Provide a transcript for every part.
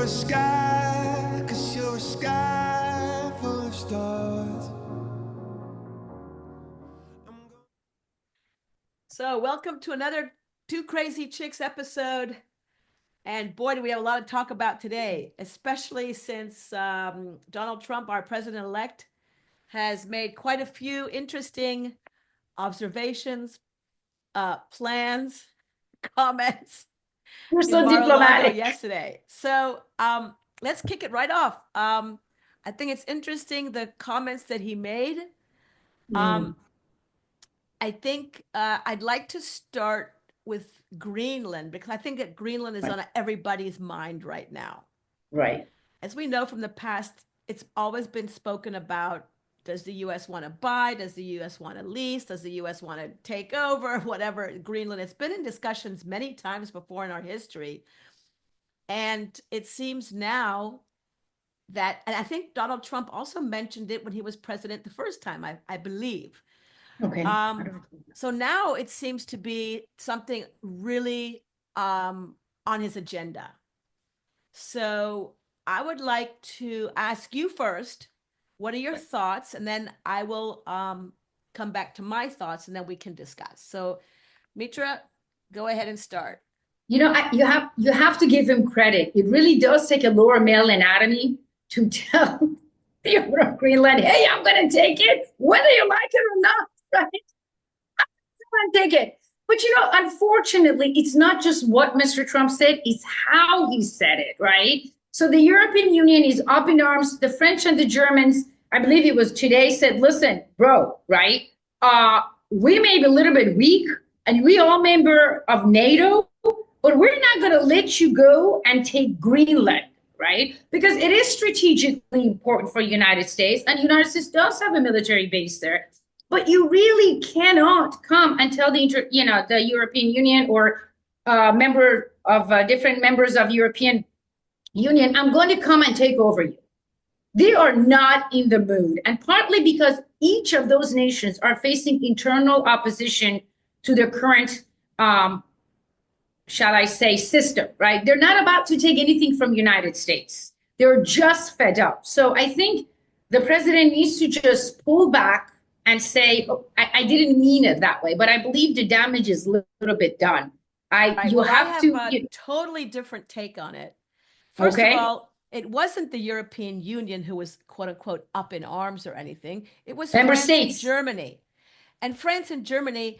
you're a sky, 'cause you're a sky full of stars. So welcome to another Two Crazy Chicks episode. And boy, do we have a lot to talk about today, especially since Donald Trump, our president-elect, has made quite a few interesting observations, plans, comments You're in so Mar-a-Lago diplomatic. yesterday. So let's kick it right off. I think it's interesting the comments that he made. I think I'd like to start with Greenland because I think that Greenland is on everybody's mind right now. Right. As we know from the past, it's always been spoken about. Does the U.S. want to buy? Does the U.S. want to lease? Does the U.S. want to take over? Whatever, Greenland. It's been in discussions many times before in our history. And it seems now that, and I think Donald Trump also mentioned it when he was president the first time, I believe. Okay. So now it seems to be something really on his agenda. So I would like to ask you first, what are your thoughts? And then I will come back to my thoughts and then we can discuss. So Mitra, go ahead and start. You know, you have to give him credit. It really does take a lower male anatomy to tell the owner of Greenland, hey, I'm going to take it, whether you like it or not, right? I'm going to take it. But, you know, unfortunately, it's not just what Mr. Trump said, it's how he said it, right? So the European Union is up in arms. The French and the Germans, I believe it was today, said, listen, bro, right? We may be a little bit weak, and we all member of NATO, but we're not going to let you go and take Greenland, right? Because it is strategically important for the United States, and the United States does have a military base there. But you really cannot come and tell the European Union or different members of European Union, I'm going to come and take over you. They are not in the mood, and partly because each of those nations are facing internal opposition to their current shall I say, system, right? They're not about to take anything from the United States. They're just fed up. So I think the president needs to just pull back and say, oh, I didn't mean it that way, but I believe the damage is a little bit done. I have a totally different take on it. First of all, it wasn't the European Union who was, quote unquote, up in arms or anything. It was member France states. And Germany. And France and Germany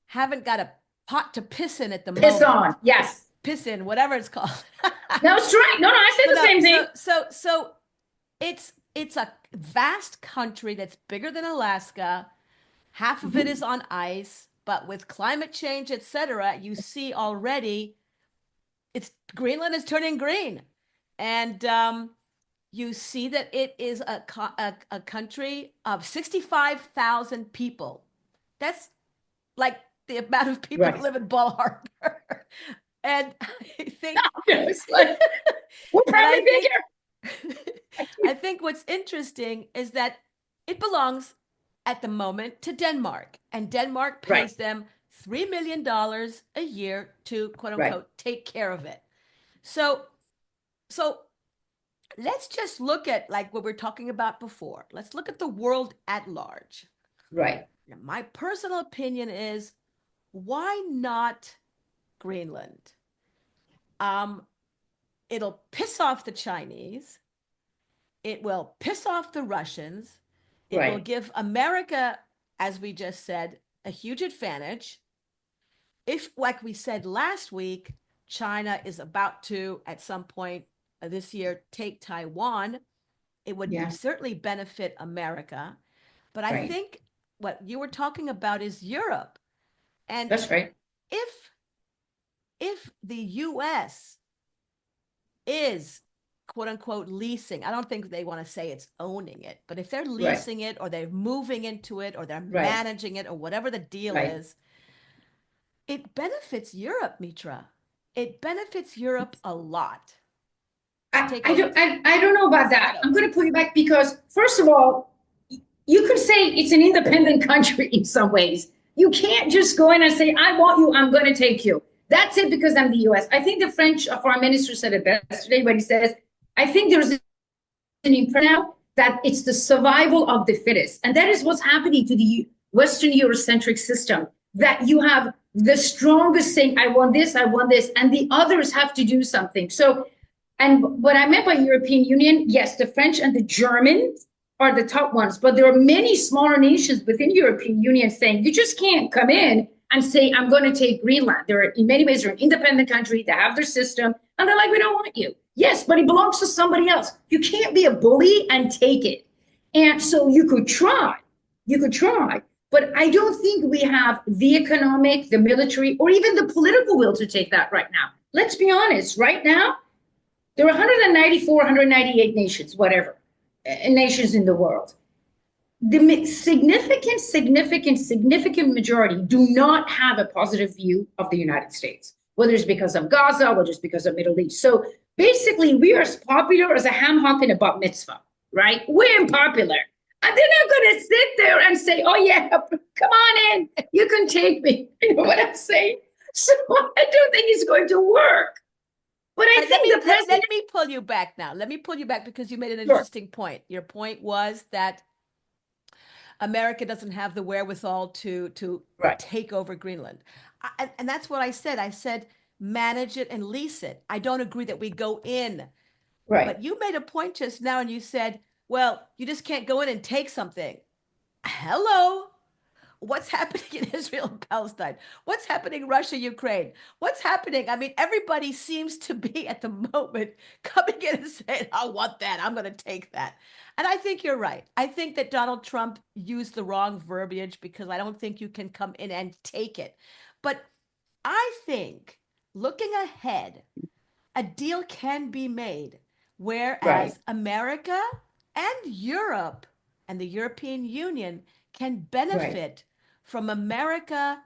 haven't got a pot to piss in at the moment. Piss on, yes. Piss in, whatever it's called. No, it's right. No, I said the same thing. So it's a vast country that's bigger than Alaska. Half of it is on ice, but with climate change, etc., you see already Greenland is turning green. And you see that it is a country of 65,000 people. That's like the amount of people that live in Bal Harbour. And I think we're probably bigger. I think what's interesting is that it belongs at the moment to Denmark, and Denmark pays them $3 million a year to, quote unquote, take care of it. So let's just look at like what we're talking about before. Let's look at the world at large. Right. Now, my personal opinion is, why not Greenland? It'll piss off the Chinese. It will piss off the Russians. It will give America, as we just said, a huge advantage. If, like we said last week, China is about to, at some point this year, take Taiwan, it would certainly benefit America. But I think what you were talking about is Europe. And that's right. If the U.S. is, quote unquote, leasing, I don't think they want to say it's owning it, but if they're leasing it or they're moving into it or they're managing it or whatever the deal is, it benefits Europe, Mitra. It benefits Europe a lot. I don't know about that. I'm going to put you back because, first of all, you could say it's an independent country in some ways. You can't just go in and say, I want you, I'm going to take you. That's it because I'm the U.S. I think the French foreign minister said it best today when he says, I think there's an impression now that it's the survival of the fittest. And that is what's happening to the Western Eurocentric system, that you have the strongest saying, I want this, and the others have to do something. So, and what I meant by European Union, yes, the French and the Germans are the top ones, but there are many smaller nations within European Union saying, you just can't come in and say, I'm going to take Greenland. They're in many ways, they're an independent country, they have their system, and they're like, we don't want you. Yes, but it belongs to somebody else. You can't be a bully and take it. And so you could try, but I don't think we have the economic, the military, or even the political will to take that right now. Let's be honest, right now, there are 194, 198 nations, whatever, nations in the world. The significant majority do not have a positive view of the United States, whether it's because of Gaza, whether it's because of Middle East. So basically, we are as popular as a ham hock in a bat mitzvah, right? We're unpopular. And they're not going to sit there and say, oh, yeah, come on in. You can take me. You know what I'm saying? So I don't think it's going to work. But I think the president... Let me pull you back now. Let me pull you back because you made an interesting point. Your point was that America doesn't have the wherewithal to take over Greenland. And that's what I said. I said, manage it and lease it. I don't agree that we go in. Right. But you made a point just now and you said, well, you just can't go in and take something. Hello. What's happening in Israel and Palestine? What's happening in Russia, Ukraine? What's happening? I mean, everybody seems to be at the moment coming in and saying, I want that. I'm going to take that. And I think you're right. I think that Donald Trump used the wrong verbiage because I don't think you can come in and take it. But I think looking ahead, a deal can be made, whereas America and Europe and the European Union can benefit from America,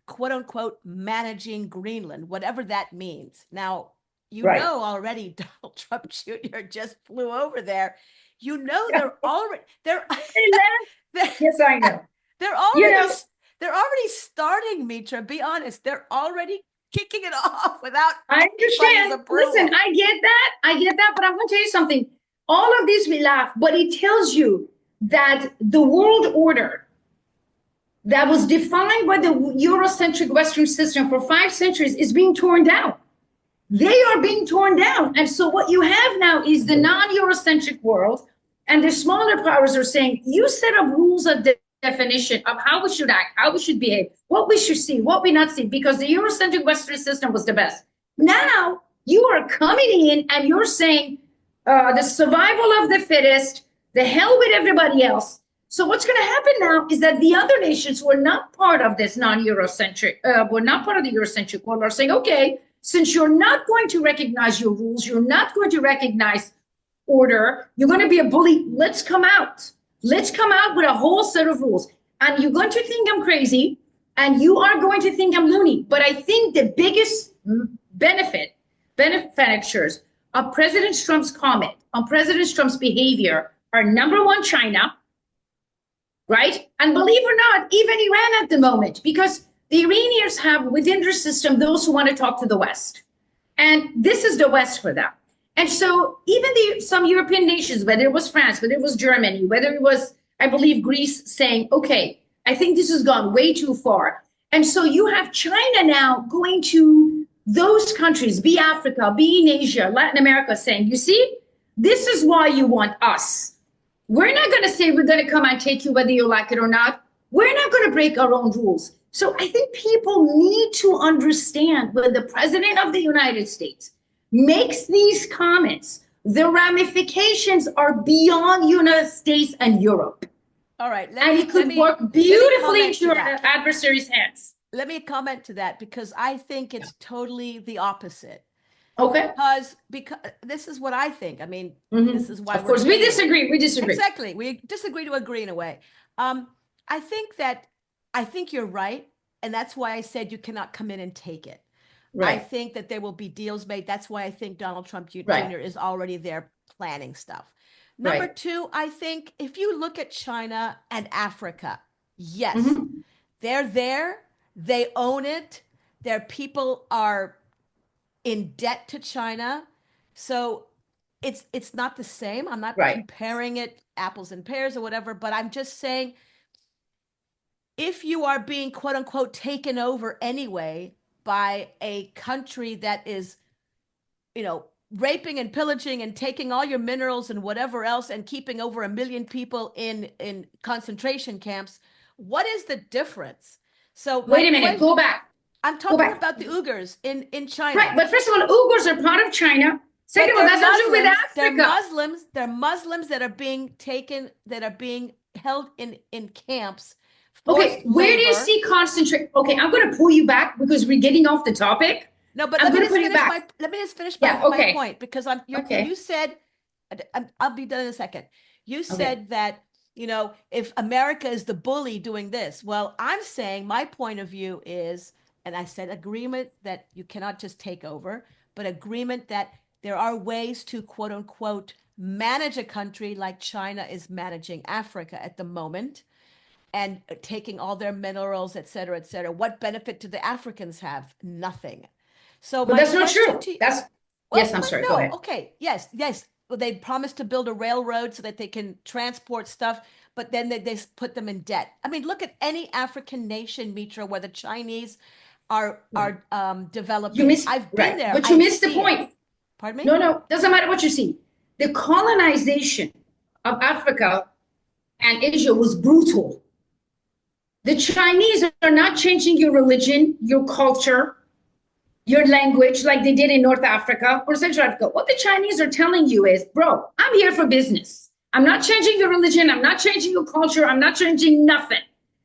quote unquote, managing Greenland, whatever that means. Now, you know already Donald Trump Jr. just flew over there. You know they're already yes, I know. They're already starting, Mitra. Be honest, they're already kicking it off without. I understand. Listen, I get that, but I'm going to tell you something. All of this we laugh, but it tells you that the world order that was defined by the Eurocentric Western system for 5 centuries is being torn down. They are being torn down. And so what you have now is the non-Eurocentric world, and the smaller powers are saying, you set up rules of definition of how we should act, how we should behave, what we should see, what we not see, because the Eurocentric Western system was the best. Now you are coming in and you're saying the survival of the fittest, the hell with everybody else. So what's going to happen now is that the other nations who are not part of this non-Eurocentric, were not part of the Eurocentric world, are saying, okay, since you're not going to recognize your rules, you're not going to recognize order, you're going to be a bully, let's come out. Let's come out with a whole set of rules. And you're going to think I'm crazy, and you are going to think I'm loony. But I think the biggest benefactors of President Trump's comment, on President Trump's behavior, are number one, China, right? And believe it or not, even Iran at the moment, because the Iranians have within their system those who want to talk to the West. And this is the West for them. And so even some European nations, whether it was France, whether it was Germany, whether it was, I believe, Greece, saying, okay, I think this has gone way too far. And so you have China now going to those countries, be Africa, be in Asia, Latin America, saying, you see, this is why you want us. We're not going to say we're going to come and take you whether you like it or not. We're not going to break our own rules. So I think people need to understand when the president of the United States makes these comments, the ramifications are beyond United States and Europe. All right. And it could work beautifully into your adversary's hands. Let me comment to that because I think it's totally the opposite. Okay. Because this is what I think. I mean, this is why of course we disagree. We disagree. Exactly. We disagree to agree in a way. I think you're right. And that's why I said you cannot come in and take it. Right. I think that there will be deals made. That's why I think Donald Trump Jr. is already there planning stuff. Number two, I think if you look at China and Africa, yes, they're there. They own it. Their people are in debt to China. So it's not the same. I'm not Right. comparing it apples and pears or whatever, but I'm just saying if you are being quote unquote taken over anyway by a country that is, raping and pillaging and taking all your minerals and whatever else and keeping over 1 million people in concentration camps, what is the difference? So Wait a minute, go back. I'm talking about the Uyghurs in China. Right, but first of all, Uyghurs are part of China. Second of all, that's not to do with Africa. They're Muslims that are being taken, that are being held in camps. Okay, where do you see concentrate? Okay, I'm going to pull you back because we're getting off the topic. No, but let me just finish my point, because you said, I'll be done in a second. You said that, if America is the bully doing this. Well, I'm saying my point of view is, and I said agreement that you cannot just take over, but agreement that there are ways to quote unquote manage a country like China is managing Africa at the moment, and taking all their minerals, et cetera, et cetera. What benefit do the Africans have? Nothing. So, but that's not true. Yes, I'm sorry. No, go ahead. Okay. Yes. Well, they promised to build a railroad so that they can transport stuff, but then they put them in debt. I mean, look at any African nation, Mitra, where the Chinese are developing. I've been there. But you missed the point. Pardon me? No, doesn't matter what you see. The colonization of Africa and Asia was brutal. The Chinese are not changing your religion, your culture, your language like they did in North Africa or Central Africa. What the Chinese are telling you is, bro, I'm here for business. I'm not changing your religion. I'm not changing your culture. I'm not changing nothing.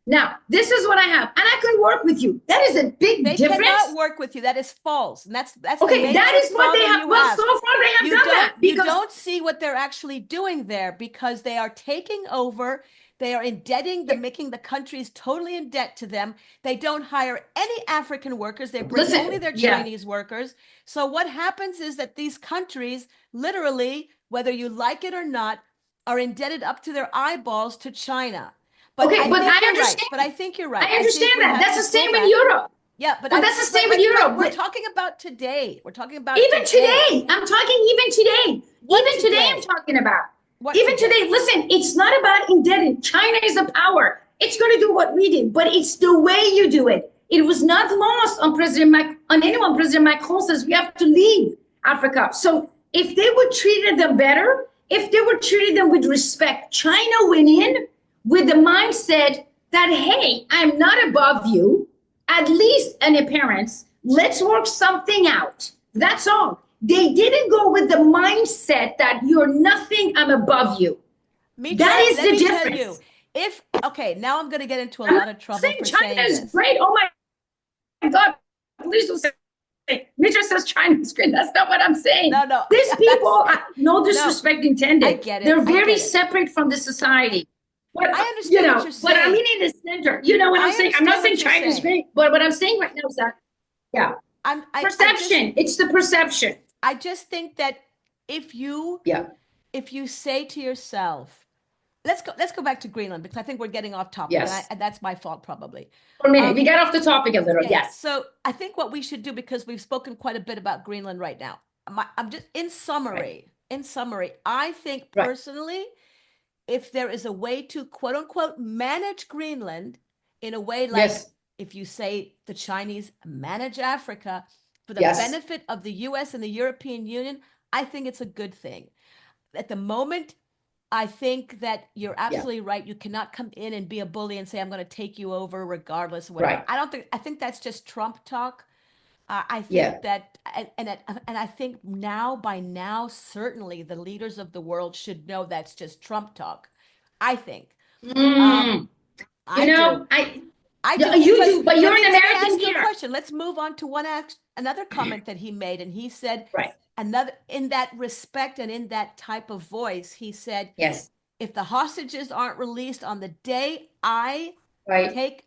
Now, this is what I have, and I can work with you. That is a big difference. They cannot work with you. That is false, and that's okay. That is what they have. Well, so far they have done that. You don't see what they're actually doing there, because they are taking over. They are indebting, making the countries totally in debt to them. They don't hire any African workers. They bring only their Chinese workers. So what happens is that these countries, literally, whether you like it or not, are indebted up to their eyeballs to China. But I understand. But I think you're right. I understand that. That's the same in Europe. Yeah, but that's the same in Europe. We're talking about today. We're talking about even today. I'm talking even today. Even today I'm talking about. Even today, listen, it's not about indebted. China is a power. It's going to do what we did, but it's the way you do it. It was not lost on anyone. President Macron says we have to leave Africa. So if they would treated them better, if they would treated them with respect, China went in with the mindset that, hey, I'm not above you, at least an appearance. Let's work something out. That's all. They didn't go with the mindset that you're nothing, I'm above you. That is the difference. Now I'm going to get into a lot of trouble for saying China is great. Oh my God, please don't say. Mitra says China is great. That's not what I'm saying. No. These people, no disrespect intended. I get it. They're very separate from the society. But I understand what you're saying. But I mean in the center. You know what I'm saying? I'm not saying China is great, but what I'm saying right now is that, perception. It's the perception. I just think that if you say to yourself, let's go back to Greenland, because I think we're getting off topic. Yes. And that's my fault probably. For a minute, we got off the topic a little. Yes. So I think what we should do, because we've spoken quite a bit about Greenland right now. I'm just in summary. I think personally, if there is a way to quote unquote manage Greenland in a way like if you say the Chinese manage Africa, for the benefit of the US and the European Union, I think it's a good thing. At the moment, I think that you're absolutely right. You cannot come in and be a bully and say, I'm going to take you over regardless of whatever. I think that's just Trump talk. I think that, and I think by now, certainly the leaders of the world should know that's just Trump talk. I think. I do. You do, but you're an American here. Question. Let's move on to another comment that he made, and he said, another in that respect and in that type of voice, he said, yes, if the hostages aren't released on the day I take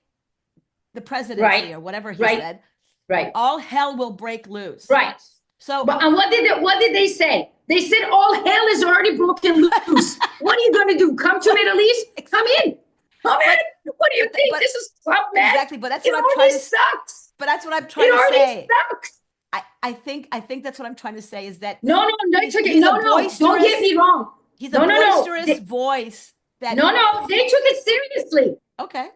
the presidency or whatever he said, all hell will break loose. Right. So, and what did they say? They said all hell is already broken loose. What are you going to do? Come to Middle East? Come in. Come in. What do you think? This is Trump, man. Exactly, but that's what I'm trying to say. Sucks. But that's what I'm trying to say. It already sucks. I think that's what I'm trying to say is that No, they took it. he's No, a don't get me wrong. he's a No. boisterous voice that No, they took it seriously. okay.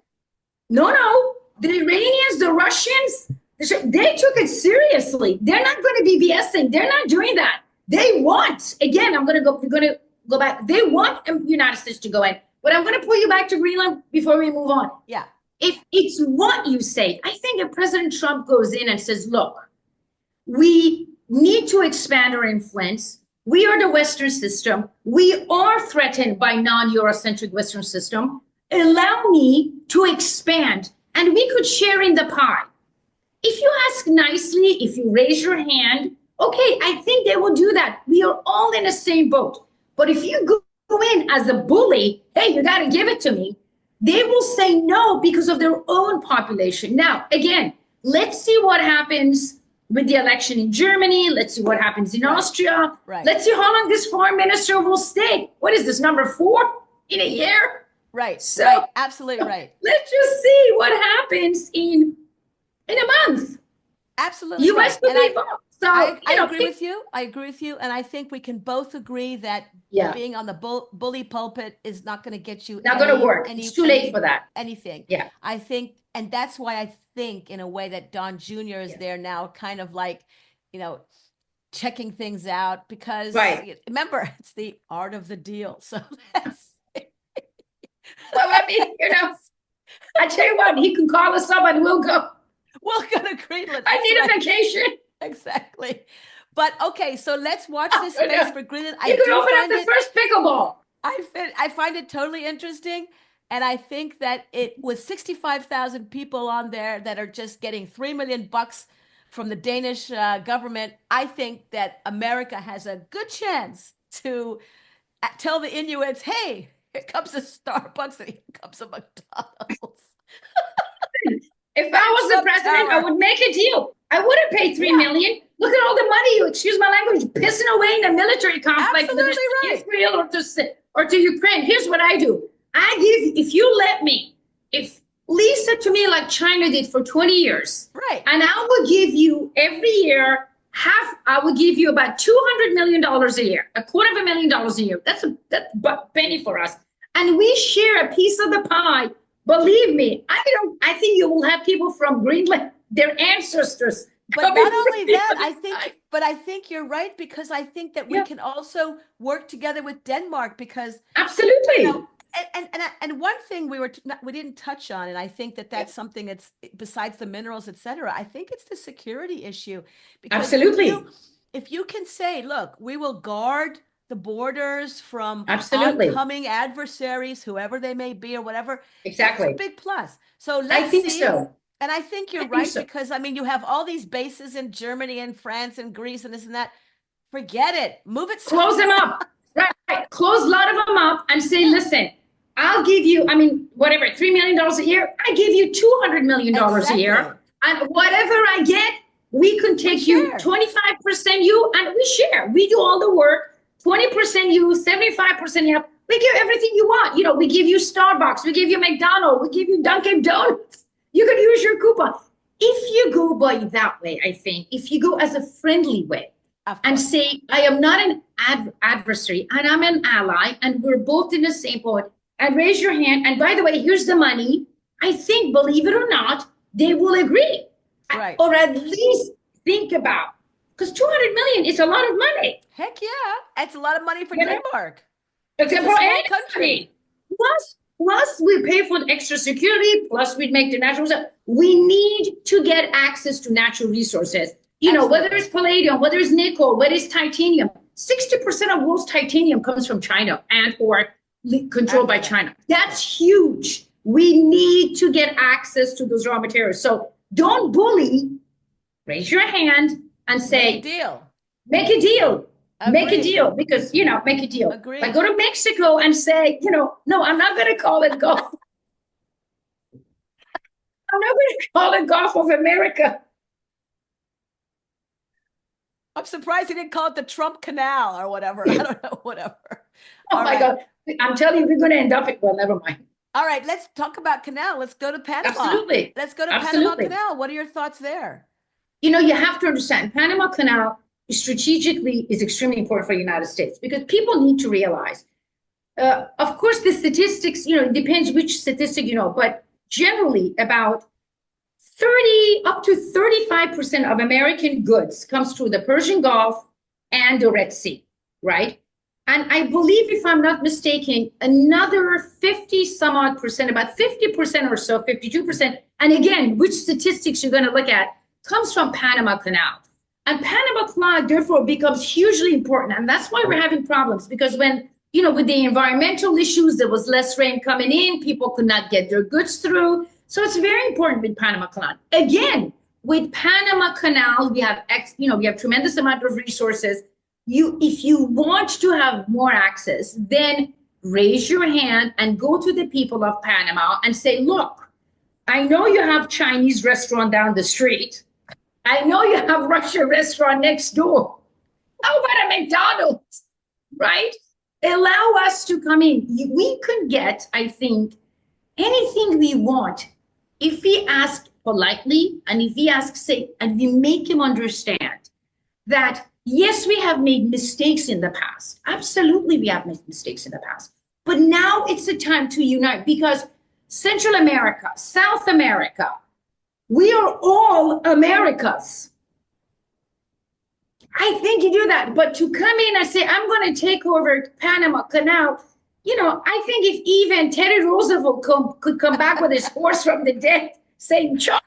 No, the Iranians, the Russians, they took it seriously. They're not going to be BSing. They're not doing that. They want, again, we're going to go back. They want the United States to go in, but I'm going to pull you back to Greenland before we move on. Yeah. If it's what you say, I think if President Trump goes in and says, look, we need to expand our influence. We are the Western system. We are threatened by non-Eurocentric Western system. Allow me to expand, and we could share in the pie. If you ask nicely, if you raise your hand, okay, I think they will do that. We are all in the same boat. But if you go in as a bully, hey, you got to give it to me, they will say no because of their own population. Now, again, let's see what happens with the election in Germany. Let's see what happens in Austria. Right. Let's see how long this foreign minister will stay. What is this, number 4 in a year? Right. So, right. Absolutely right. Let's just see what happens in a month. Absolutely. US will be involved. So I agree with you. I agree with you. And I think we can both agree that being on the bully pulpit is not going to get you. Not going to work. It's too late for that. Anything. Yeah. I think, and that's why I think in a way that Don Jr. is there now, kind of like, checking things out because remember, it's the art of the deal. So that's. Well, I mean, I tell you what, he can call us up and we'll go. We'll go to Greenland. I need a vacation. Exactly. But okay, so let's watch this space for Greenland. You could open up the first pickleball. I find it totally interesting. And I think that it with 65,000 people on there that are just getting $3 million from the Danish government, I think that America has a good chance to tell the Inuits, hey, here comes a Starbucks and here comes a McDonald's. If I was the president, I would make a deal. I wouldn't pay $3 million. Look at all the money you, excuse my language, pissing away in a military conflict with Israel or to Ukraine. Here's what I do. If you let me, if Lisa to me like China did for 20 years, and I will give you every year I will give you about $200 million a year, $250,000 a year. That's a penny for us. And we share a piece of the pie. Believe me, I think you will have people from Greenland, their ancestors. But not only that, I think you're right, because I think that we can also work together with Denmark because absolutely. And one thing we didn't touch on, and I think that's something that's besides the minerals, etc. I think it's the security issue. Because absolutely. If you can say, look, we will guard the borders from oncoming adversaries, whoever they may be or whatever. Exactly. That's a big plus. So let's see. So. And I think you're right, because I mean, you have all these bases in Germany and France and Greece and this and that. Forget it. Move it. Close them up. Right. Close a lot of them up and say, listen, I'll give you, whatever, $3 million a year. I give you $200 million a year. And whatever I get, we can take you 25% you, and we share. We do all the work. 20% you, 75% you. We give everything you want. We give you Starbucks, we give you McDonald's, we give you Dunkin' Donuts. You could use your coupon. If you go by that way, I think, if you go as a friendly way and say, I am not an adversary and I'm an ally and we're both in the same boat, and raise your hand. And by the way, here's the money. I think, believe it or not, they will agree. Right. Or at least think about. Because $200 million is a lot of money. Heck yeah. It's a lot of money for Denmark. It's a small country. Plus, we pay for the extra security. Plus, we make the natural resources. We need to get access to natural resources. Whether it's palladium, whether it's nickel, whether it's titanium. 60% of world's titanium comes from China or controlled by China. That's huge. We need to get access to those raw materials. So don't bully. Raise your hand and say, make a deal. Make a deal. Make a deal, because, make a deal. Agreed. But go to Mexico and say, no, I'm not going to call it Gulf. I'm not going to call it Gulf of America. I'm surprised he didn't call it the Trump Canal or whatever. I don't know, whatever. Oh, my God. I'm telling you, we're going to end up well, never mind. All right, let's talk about canal. Let's go to Panama. Absolutely. Let's go to Panama Canal. What are your thoughts there? you have to understand Panama Canal strategically is extremely important for the United States because people need to realize, of course, the statistics, it depends which statistic but generally about 30 up to 35% of American goods comes through the Persian Gulf and the Red Sea, right? And I believe, if I'm not mistaken, another 50 some odd percent, about 50% or so, 52%, and again, which statistics you're going to look at, comes from Panama Canal. And Panama Canal, therefore, becomes hugely important. And that's why we're having problems, because when, with the environmental issues, there was less rain coming in, people could not get their goods through. So it's very important with Panama Canal. Again, with Panama Canal, we have tremendous amount of resources. If you want to have more access, then raise your hand and go to the people of Panama and say, look, I know you have Chinese restaurant down the street. I know you have Russian restaurant next door. How about a McDonald's, right? Allow us to come in. We could get, I think, anything we want if we ask politely and if we ask safe and we make him understand that, yes, we have made mistakes in the past. Absolutely, we have made mistakes in the past. But now it's the time to unite, because Central America, South America, we are all Americas. I think you do that. But to come in and say, I'm going to take over Panama Canal, I think if even Teddy Roosevelt could come back with his horse from the dead saying, charge,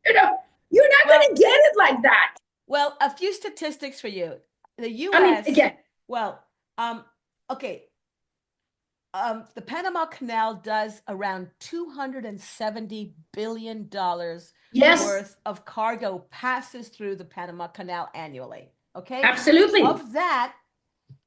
you're not going to get it like that. Well, a few statistics for you. The U.S. The Panama Canal does around $270 billion worth of cargo passes through the Panama Canal annually. Okay? Absolutely. Of that,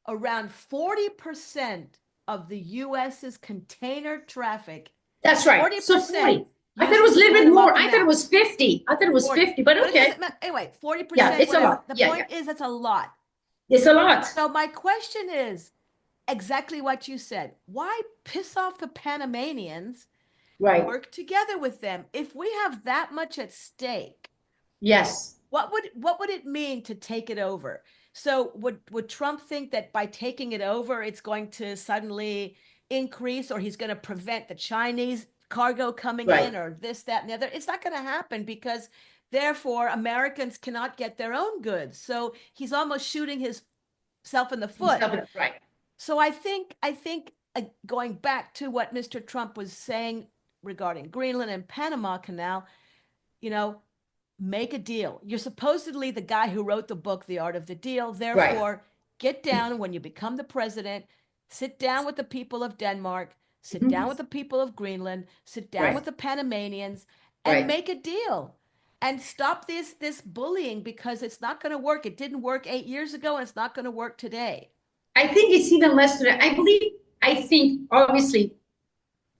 around 40% of the U.S.'s container traffic. That's right. 40%. So 40. I thought it was a little bit more. I thought it was 50. I thought it was 40. 50, but okay. Anyway, 40%. Yeah, it's a lot. The point is, it's a lot. It's a lot. So my question is exactly what you said. Why piss off the Panamanians? Right. Work together with them. If we have that much at stake, yes. What would it mean to take it over? So would Trump think that by taking it over, it's going to suddenly increase, or he's going to prevent the Chinese cargo coming in, or this, that, and the other? It's not going to happen, because therefore Americans cannot get their own goods. So he's almost shooting himself in the foot. Right. So I think going back to what Mr. Trump was saying regarding Greenland and Panama Canal, make a deal. You're supposedly the guy who wrote the book, The Art of the Deal. Therefore, get down when you become the president, sit down with the people of Denmark, sit down with the people of Greenland, sit down with the Panamanians, and make a deal. And stop this bullying, because it's not going to work. It didn't work 8 years ago, and it's not going to work today. I think it's even less than that. I think, obviously,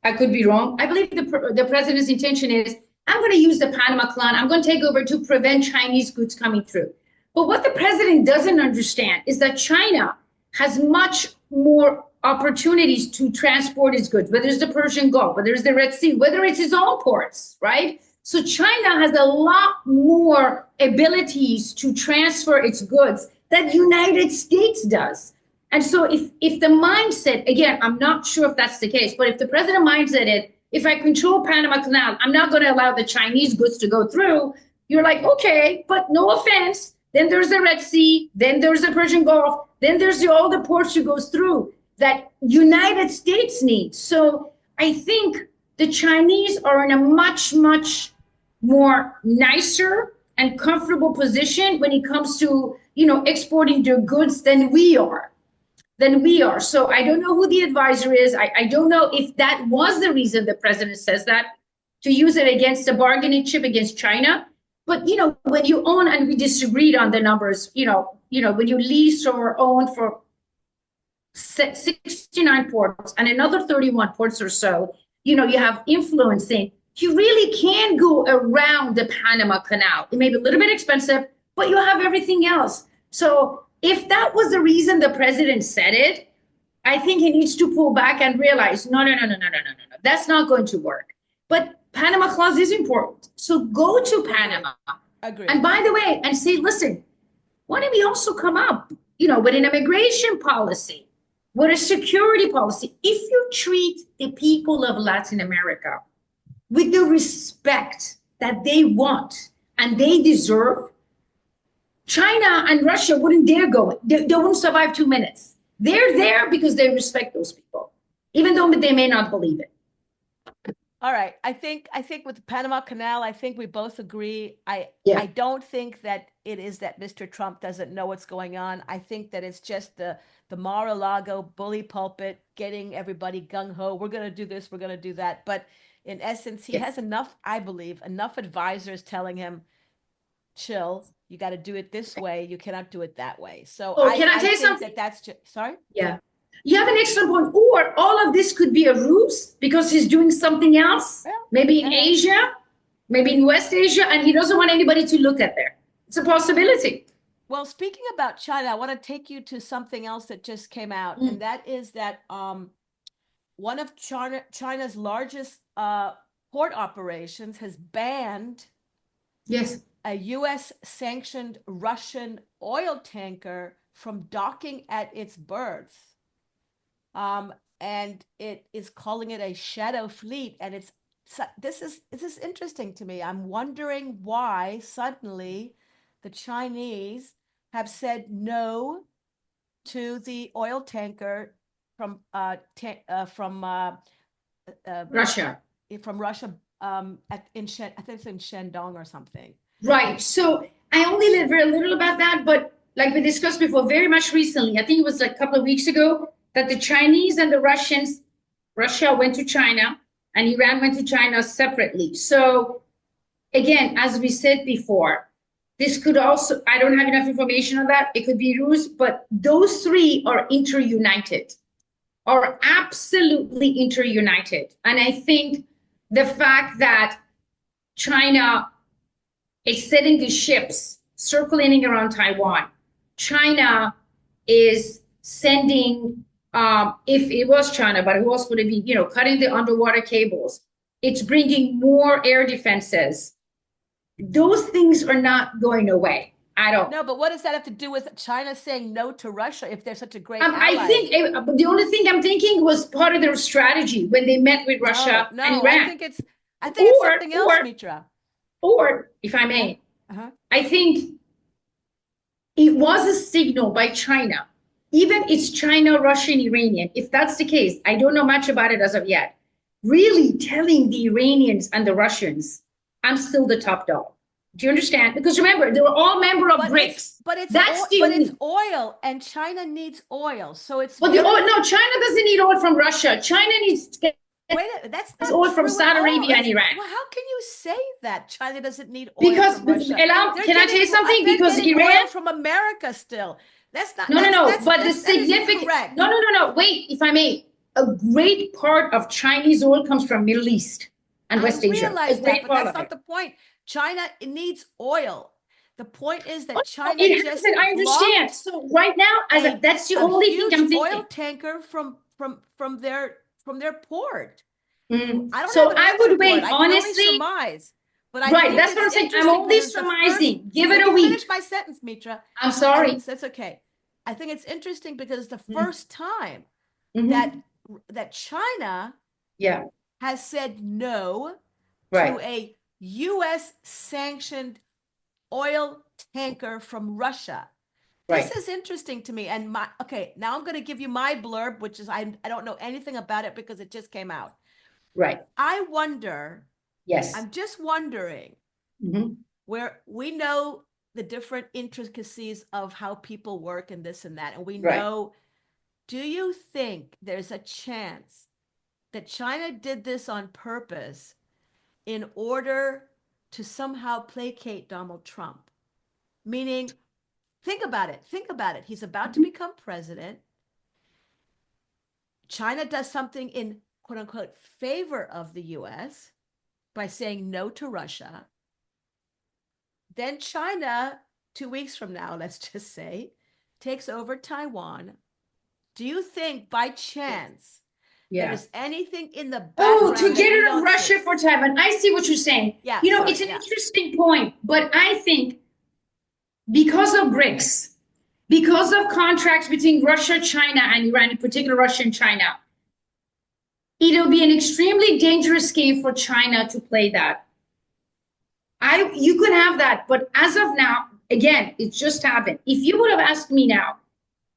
I could be wrong. I believe the president's intention is, I'm going to use the Panama Canal. I'm going to take over to prevent Chinese goods coming through. But what the president doesn't understand is that China has much more opportunities to transport its goods, whether it's the Persian Gulf, whether it's the Red Sea, whether it's its own ports, right? So China has a lot more abilities to transfer its goods than the United States does. And so if the mindset, again, I'm not sure if that's the case, but if the president mindset is, if I control Panama Canal, I'm not going to allow the Chinese goods to go through, you're like, okay, but no offense. Then there's the Red Sea, then there's the Persian Gulf, then there's all the ports you goes through that United States needs. So I think the Chinese are in a much, much more nicer and comfortable position when it comes to, exporting their goods than we are. So I don't know who the advisor is. I don't know if that was the reason the president says that, to use it against the bargaining chip against China. But, when you own, and we disagreed on the numbers, when you lease or own for 69 ports and another 31 ports or so, you have influencing, you really can go around the Panama Canal. It may be a little bit expensive, but you have everything else. So if that was the reason the president said it, I think he needs to pull back and realize, no. That's not going to work. But Panama Clause is important. So go to Panama. Agree. And by the way, and say, listen, why don't we also come up, with an immigration policy, with a security policy? If you treat the people of Latin America with the respect that they want and they deserve, China and Russia wouldn't dare go. They wouldn't survive 2 minutes. They're there because they respect those people, even though they may not believe it. All right. I think with the Panama Canal, I think we both agree. I don't think that it is that Mr. Trump doesn't know what's going on. I think that it's just the Mar-a-Lago bully pulpit getting everybody gung-ho. We're going to do this, we're going to do that. But in essence, he has enough, I believe, enough advisors telling him, chill, you got to do it this way. You cannot do it that way. So can I tell you something? That's just, sorry? Yeah. You have an excellent point. Or all of this could be a ruse because he's doing something else, maybe in Asia, maybe in West Asia, and he doesn't want anybody to look at there. It's a possibility. Well, speaking about China, I want to take you to something else that just came out, and that is that one of China's largest port operations has banned a U.S. sanctioned Russian oil tanker from docking at its berths. And it is calling it a shadow fleet. And this is interesting to me. I'm wondering why suddenly the Chinese have said no to the oil tanker from Russia. From Russia, I think it's in Shandong or something. Right. So I only read very little about that, but like we discussed before, very much recently, I think it was like a couple of weeks ago, that the Chinese and the Russians, Russia went to China and Iran went to China separately. So again, as we said before, this could also, I don't have enough information on that. It could be ruse, but those three are interunited, are absolutely interunited. And I think the fact that China is setting the ships circulating around Taiwan, China is sending, if it was China, but who else would it be, cutting the underwater cables. It's bringing more air defenses. Those things are not going away at all. No, but what does that have to do with China saying no to Russia if they're such a great ally? I think the only thing I'm thinking was part of their strategy when they met with Russia and Iran. I think it's something else, Mitra. Or, if I may, I think it was a signal by China. Even it's China, Russian, Iranian. If that's the case, I don't know much about it as of yet. Really telling the Iranians and the Russians, I'm still the top dog. Do you understand? Because remember, they were all member of BRICS. But it's oil, and China needs oil. So it's. But no, China doesn't need oil from Russia. China needs. That's oil from Saudi Arabia and Iran. Well, how can you say that China doesn't need oil because from Russia? Can I tell you something? Because Iran oil from America still. That's not. No. But the significant. No. Wait, if I may, a great part of Chinese oil comes from Middle East and West Asia. I realize that, but that's not the point. China needs oil. The point is that China just. I understand. So right now, that's the only thing I'm thinking. Oil tanker from their port. I would wait, honestly. But I right, that's what I'm saying. I'm only surmising. Give it a week. Finish my sentence, Mitra. I'm sorry. That's okay. I think it's interesting because it's the first time that China has said no to a U.S. sanctioned oil tanker from Russia. This is interesting to me. And now I'm going to give you my blurb, which is I don't know anything about it because it just came out. Right. I wonder. Yes. I'm just wondering where we know the different intricacies of how people work and this and that. And we know, do you think there's a chance that China did this on purpose in order to somehow placate Donald Trump? Meaning, think about it. He's about to become president. China does something in quote unquote favor of the US by saying no to Russia. Then China, 2 weeks from now, let's just say, takes over Taiwan. Do you think by chance there is anything in the Oh, background to that get we rid of don't Russia see. for Taiwan. I see what you're saying. Yeah, You know, sorry, it's an yeah. interesting point, but I think because of BRICS, because of contracts between Russia, China, and Iran, in particular Russia and China, it'll be an extremely dangerous game for China to play that. You could have that, but as of now, again, it just happened. If you would have asked me now,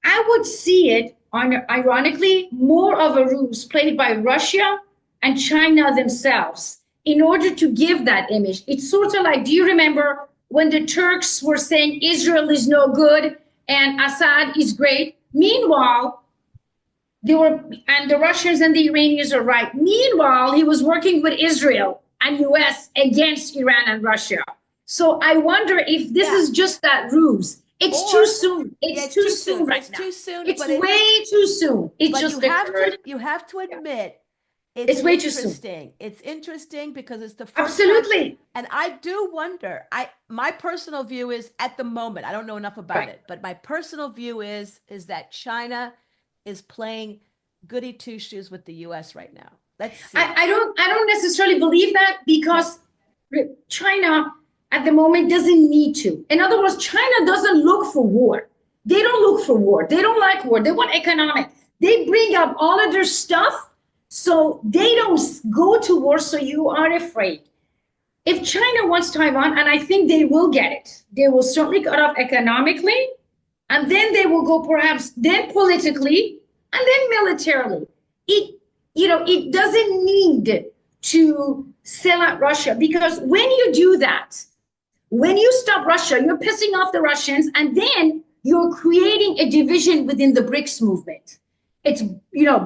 I would see it on, ironically, more of a ruse played by Russia and China themselves in order to give that image. It's sort of like, do you remember when the Turks were saying Israel is no good and Assad is great? Meanwhile, they were, and the Russians and the Iranians are right. Meanwhile, he was working with Israel and US against Iran and Russia. So I wonder if this is just that ruse. It's too soon. It's too soon right now. It's too soon. It's way too soon. It but just you have to admit it's way too soon. interesting. It's interesting because it's the first Absolutely. time, and I do wonder. My personal view is at the moment, I don't know enough about it, but my personal view is that China is playing goody two shoes with the US right now. Let's see. I don't necessarily believe that because China at the moment doesn't need to. In other words, China doesn't look for war. They don't look for war. They don't like war. They want economic. They bring up all of their stuff, so they don't go to war, so you are afraid. If China wants Taiwan, and I think they will get it, they will certainly cut off economically, and then they will go perhaps then politically, and then militarily. It doesn't need to sell out Russia, because when you do that, when you stop Russia, you're pissing off the Russians, and then you're creating a division within the BRICS movement. It's,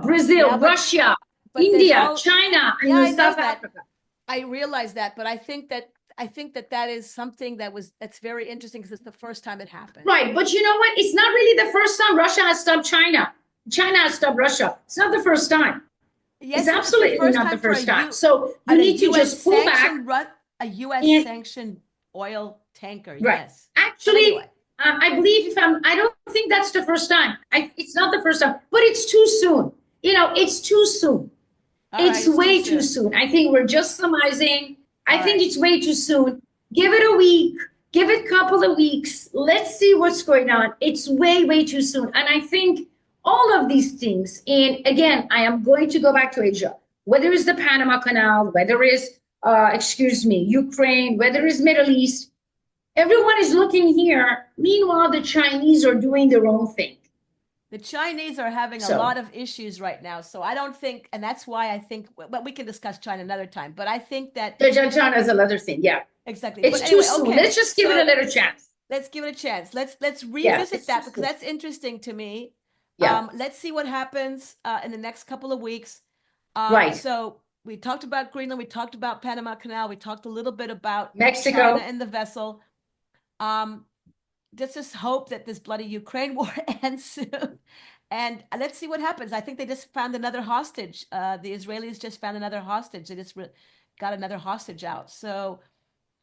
Brazil, Russia, India, China, and South Africa. I realize that, but I think that is something that's very interesting because it's the first time it happened. Right, but you know what? It's not really the first time Russia has stopped China. China has stopped Russia. It's not the first time. Yes, it's absolutely not the first time. So you need to just pull back. A U.S. sanctioned oil tanker. Right. Yes. Actually, anyway. I believe I don't think that's the first time. It's not the first time, but it's too soon. It's too soon. It's way too soon. I think we're just surmising. I think it's way too soon. Give it a week. Give it a couple of weeks. Let's see what's going on. It's way, way too soon. And I think all of these things, and again, I am going to go back to Asia, whether it's the Panama Canal, whether it's, Ukraine, whether it's Middle East, everyone is looking here. Meanwhile, the Chinese are doing their own thing. The Chinese are having a lot of issues right now. So I don't think, and that's why I think, but we can discuss China another time, but I think that China is another thing. Yeah, exactly. It's too soon. Okay. Let's just give it a little chance. Let's give it a chance. Let's revisit that because that's interesting to me. Yeah. Let's see what happens in the next couple of weeks. Right. So we talked about Greenland. We talked about Panama Canal. We talked a little bit about Mexico China and the vessel. Just hope that this bloody Ukraine war ends soon. And let's see what happens. I think they just found another hostage. The Israelis just found another hostage. They just got another hostage out. So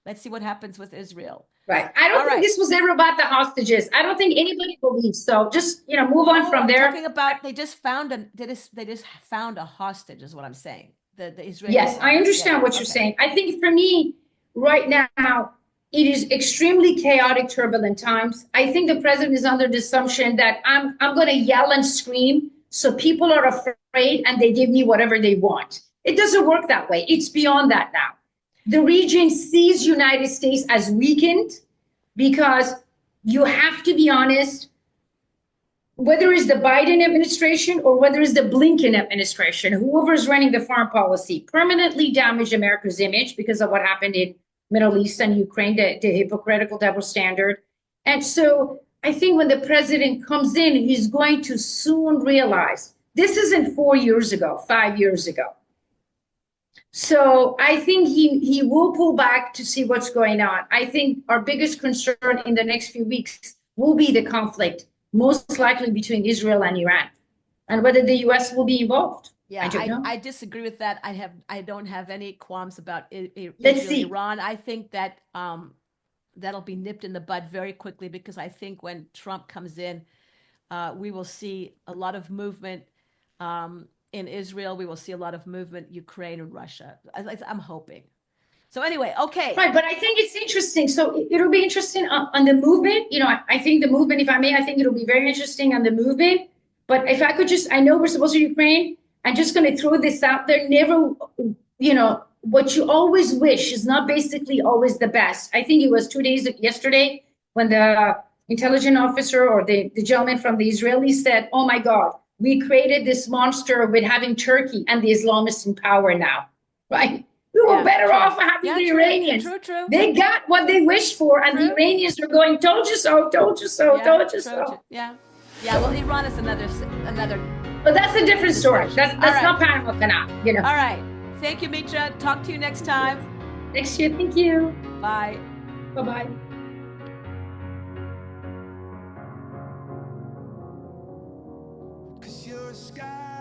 let's see what happens with Israel. Right. I don't think this was ever about the hostages. I don't think anybody believes. So just, move on from there. Talking about they just found a hostage is what I'm saying. The Israelis. Yes, I understand what you're saying. I think for me right now, it is extremely chaotic, turbulent times. I think the president is under the assumption that I'm going to yell and scream so people are afraid and they give me whatever they want. It doesn't work that way. It's beyond that now. The region sees United States as weakened because you have to be honest, whether it's the Biden administration or whether it's the Blinken administration, whoever is running the foreign policy permanently damaged America's image because of what happened in Middle East and Ukraine, the hypocritical double standard. And so I think when the president comes in, he's going to soon realize this isn't 4 years ago, 5 years ago. So I think he will pull back to see what's going on. I think our biggest concern in the next few weeks will be the conflict, most likely between Israel and Iran, and whether the U.S. will be involved. Yeah, I disagree with that. I don't have any qualms about Iran. I think that that'll be nipped in the bud very quickly because I think when Trump comes in, we will see a lot of movement in Israel. We will see a lot of movement, Ukraine and Russia. I'm hoping. So anyway, okay. Right, but I think it's interesting. So it'll be interesting on the movement. I think the movement, if I may, I think it'll be very interesting on the movement. But if I could I know we're supposed to Ukraine. I'm just going to throw this out there. Never, what you always wish is not basically always the best. I think it was 2 days yesterday when the intelligence officer or the gentleman from the Israelis said, "Oh my God, we created this monster with having Turkey and the Islamists in power now," right? We were better off having the Iranians. True. They got what they wished for, and the Iranians were going, "Told you so, told you so, told you so." Yeah. Well, Iran is another. But that's a different story. That's not Panama Canal, All right. Thank you, Mitra. Talk to you next time. Next year. Thank you. Bye. Bye-bye. 'Cause you're a sky